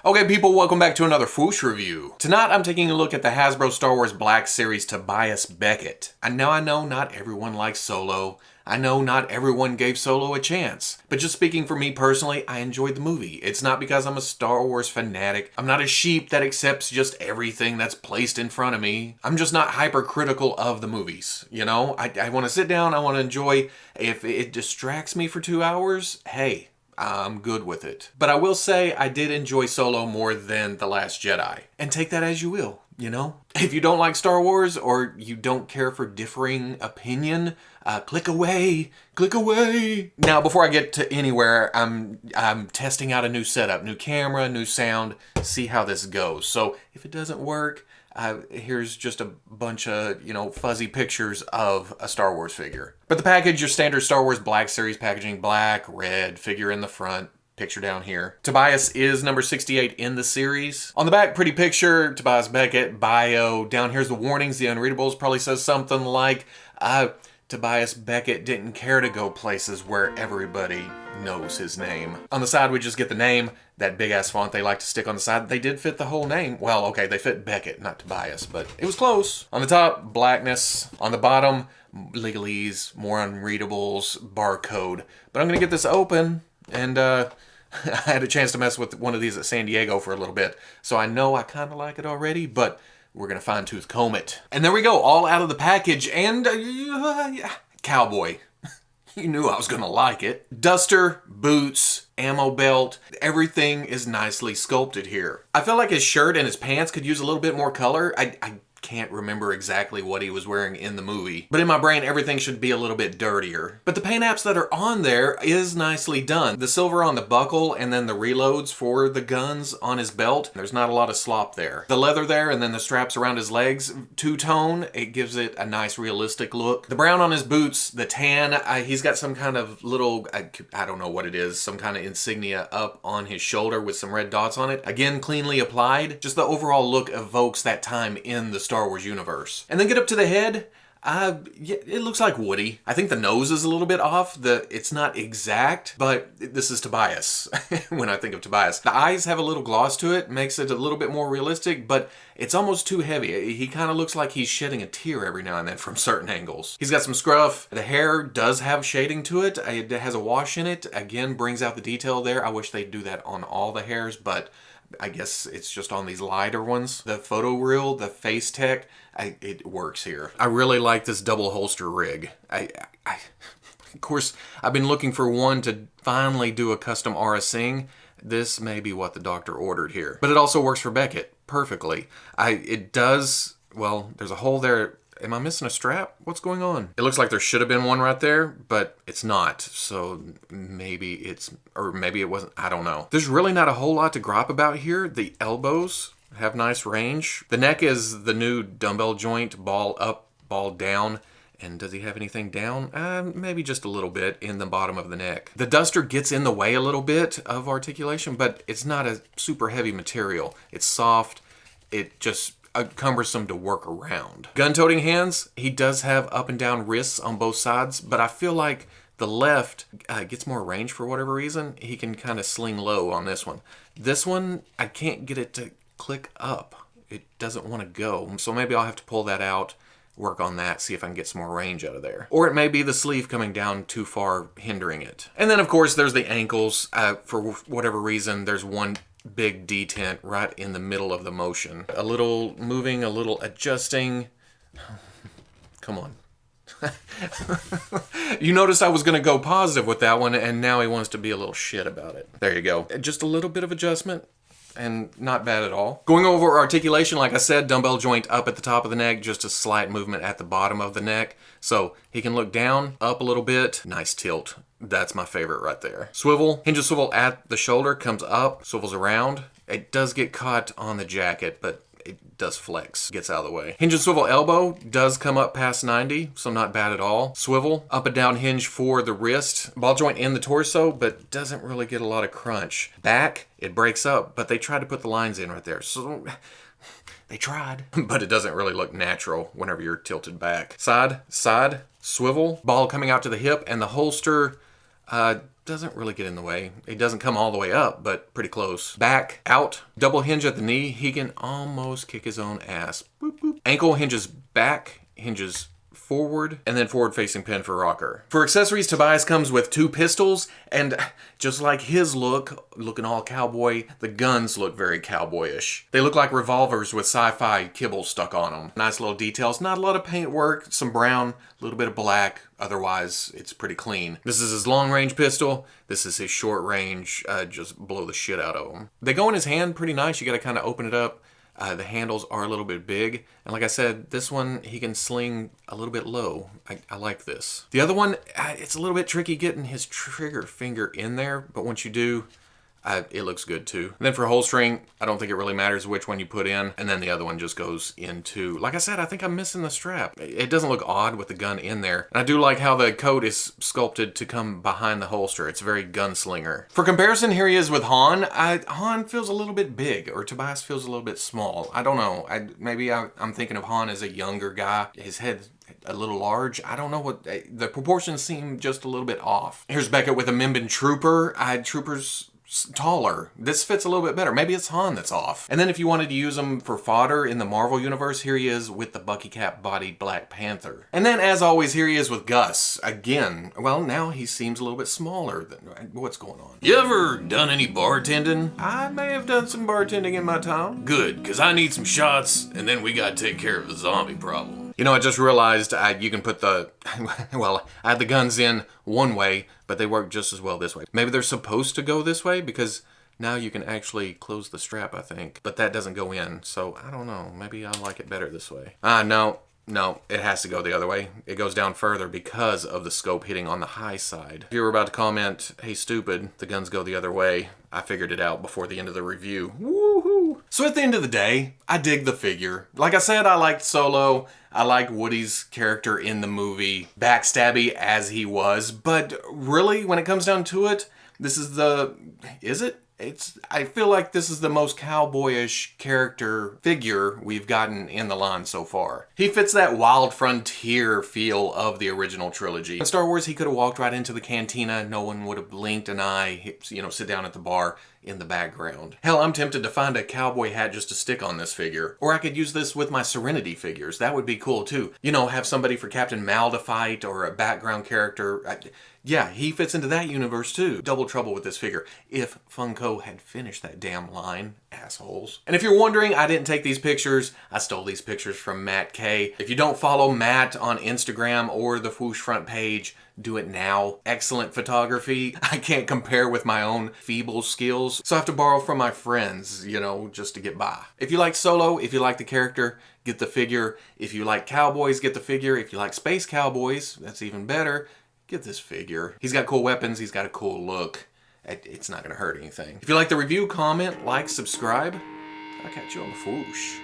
Okay people, welcome back to another Fwoosh review. Tonight I'm taking a look at the Hasbro Star Wars Black Series Tobias Beckett. I know not everyone likes Solo. I know not everyone gave Solo a chance. But just speaking for me personally, I enjoyed the movie. It's not because I'm a Star Wars fanatic. I'm not a sheep that accepts just everything that's placed in front of me. I'm just not hypercritical of the movies, you know? I want to sit down, I want to enjoy. If it distracts me for 2 hours, hey, I'm good with it. But I will say I did enjoy Solo more than The Last Jedi. And take that as you will, you know? If you don't like Star Wars or you don't care for differing opinion, click away, click away. Now, before I get to anywhere, I'm testing out a new setup, new camera, new sound, see how this goes. So if it doesn't work, here's just a bunch of, fuzzy pictures of a Star Wars figure. But the package, your standard Star Wars Black Series packaging, black, red, figure in the front, picture down here. Tobias is number 68 in the series. On the back, pretty picture, Tobias Beckett, bio. Down here's the warnings, the unreadables, probably says something like, Tobias Beckett didn't care to go places where everybody knows his name. On the side, we just get the name, that big ass font they like to stick on the side. They did fit the whole name. Well, okay, they fit Beckett, not Tobias, but it was close. On the top, blackness. On the bottom, legalese, more unreadables, barcode. But I'm gonna get this open, and I had a chance to mess with one of these at San Diego for a little bit, so I know I kind of like it already, but we're gonna fine tooth comb it. And there we go, all out of the package, and cowboy. You knew I was gonna like it. Duster, boots, ammo belt, everything is nicely sculpted here. I feel like his shirt and his pants could use a little bit more color. I can't remember exactly what he was wearing in the movie, but in my brain everything should be a little bit dirtier. But the paint apps that are on there is nicely done. The silver on the buckle and then the reloads for the guns on his belt, there's not a lot of slop there. The leather there and then the straps around his legs, two-tone, it gives it a nice realistic look. The brown on his boots, the tan, he's got some kind of little, I don't know what it is, some kind of insignia up on his shoulder with some red dots on it. Again, cleanly applied. Just the overall look evokes that time in the Star Wars universe. And then get up to the head, yeah, it looks like Woody. I think the nose is a little bit off. It's not exact, but this is Tobias when I think of Tobias. The eyes have a little gloss to it, makes it a little bit more realistic, but it's almost too heavy. He kind of looks like he's shedding a tear every now and then from certain angles. He's got some scruff. The hair does have shading to it. It has a wash in it. Again, brings out the detail there. I wish they'd do that on all the hairs, but I guess it's just on these lighter ones. The photo reel, the face tech, it works here. I really like this double holster rig. Of course, I've been looking for one to finally do a custom RSing. This may be what the doctor ordered here. But it also works for Beckett perfectly. It does, well, there's a hole there. Am I missing a strap? What's going on? It looks like there should have been one right there, but it's not. So maybe maybe it wasn't. I don't know. There's really not a whole lot to gripe about here. The elbows have nice range. The neck is the new dumbbell joint, ball up, ball down. And does he have anything down? Maybe just a little bit in the bottom of the neck. The duster gets in the way a little bit of articulation, but it's not a super heavy material. It's soft. It just cumbersome to work around. Gun-toting hands, he does have up and down wrists on both sides, but I feel like the left gets more range for whatever reason. He can kind of sling low on this one. This one, I can't get it to click up. It doesn't want to go, so maybe I'll have to pull that out, work on that, see if I can get some more range out of there. Or it may be the sleeve coming down too far, hindering it. And then, of course, there's the ankles. For whatever reason, there's one big detent right in the middle of the motion. A little moving, a little adjusting. Come on. You noticed I was going to go positive with that one, and now he wants to be a little shit about it. There you go. Just a little bit of adjustment, and not bad at all. Going over articulation, like I said, dumbbell joint up at the top of the neck, just a slight movement at the bottom of the neck. So he can look down, up a little bit. Nice tilt. That's my favorite right there. Swivel. Hinges swivel at the shoulder, comes up, swivels around. It does get caught on the jacket, but it does flex, gets out of the way. Hinge and swivel elbow does come up past 90, so not bad at all. Swivel, up and down hinge for the wrist. Ball joint in the torso, but doesn't really get a lot of crunch. Back, it breaks up, but they tried to put the lines in right there. So they tried, but it doesn't really look natural whenever you're tilted back. Side, swivel, ball coming out to the hip, and the holster doesn't really get in the way. It doesn't come all the way up, but pretty close. Back, out, double hinge at the knee. He can almost kick his own ass. Boop, boop. Ankle hinges back, hinges forward, and then forward facing pin for rocker. For accessories, Tobias comes with 2 pistols, and just like his look, looking all cowboy, the guns look very cowboyish. They look like revolvers with sci-fi kibble stuck on them. Nice little details, not a lot of paint work, some brown, a little bit of black, otherwise it's pretty clean. This is his long range pistol, this is his short range, just blow the shit out of them. They go in his hand pretty nice, you gotta kind of open it up. The handles are a little bit big, and like I said, this one he can sling a little bit low. I like this. The other one, it's a little bit tricky getting his trigger finger in there, but once you do, it looks good too. And then for holstering, I don't think it really matters which one you put in, and then the other one just goes into, like I said, I think I'm missing the strap. It doesn't look odd with the gun in there. And I do like how the coat is sculpted to come behind the holster. It's very gunslinger. For comparison, here he is with Han. Han feels a little bit big, or Tobias feels a little bit small. I don't know. Maybe I'm thinking of Han as a younger guy. His head a little large. I don't know what, the proportions seem just a little bit off. Here's Beckett with a Mimban Trooper. Trooper's taller. This fits a little bit better. Maybe it's Han that's off. And then if you wanted to use him for fodder in the Marvel universe, here he is with the Bucky cap bodied Black Panther. And then as always, here he is with Gus. Again, well, now he seems a little bit smaller than, what's going on? You ever done any bartending? I may have done some bartending in my time. Good, because I need some shots, and then we gotta take care of the zombie problem. You know, I just realized you can put the, well, I had the guns in one way, but they work just as well this way. Maybe they're supposed to go this way because now you can actually close the strap, I think. But that doesn't go in, so I don't know. Maybe I like it better this way. No, it has to go the other way. It goes down further because of the scope hitting on the high side. If you were about to comment, hey stupid, the guns go the other way, I figured it out before the end of the review. Woohoo! So at the end of the day, I dig the figure. Like I said, I liked Solo. I like Woody's character in the movie, backstabby as he was, but really, when it comes down to it, this is the, is it? I feel like this is the most cowboyish character figure we've gotten in the line so far. He fits that wild frontier feel of the original trilogy. In Star Wars, he could have walked right into the cantina, no one would have blinked an eye, you know, sit down at the bar in the background. Hell, I'm tempted to find a cowboy hat just to stick on this figure. Or I could use this with my Serenity figures. That would be cool too. You know, have somebody for Captain Mal to fight or a background character. Yeah, he fits into that universe too. Double trouble with this figure. If Funko had finished that damn line, assholes. And if you're wondering, I didn't take these pictures. I stole these pictures from Matt K. If you don't follow Matt on Instagram or the Fwoosh front page, do it now. Excellent photography. I can't compare with my own feeble skills, so I have to borrow from my friends, you know, just to get by. If you like Solo, if you like the character, get the figure. If you like cowboys, get the figure. If you like space cowboys, that's even better. Get this figure. He's got cool weapons. He's got a cool look. It's not going to hurt anything. If you like the review, comment, like, subscribe. I'll catch you on the Fwoosh.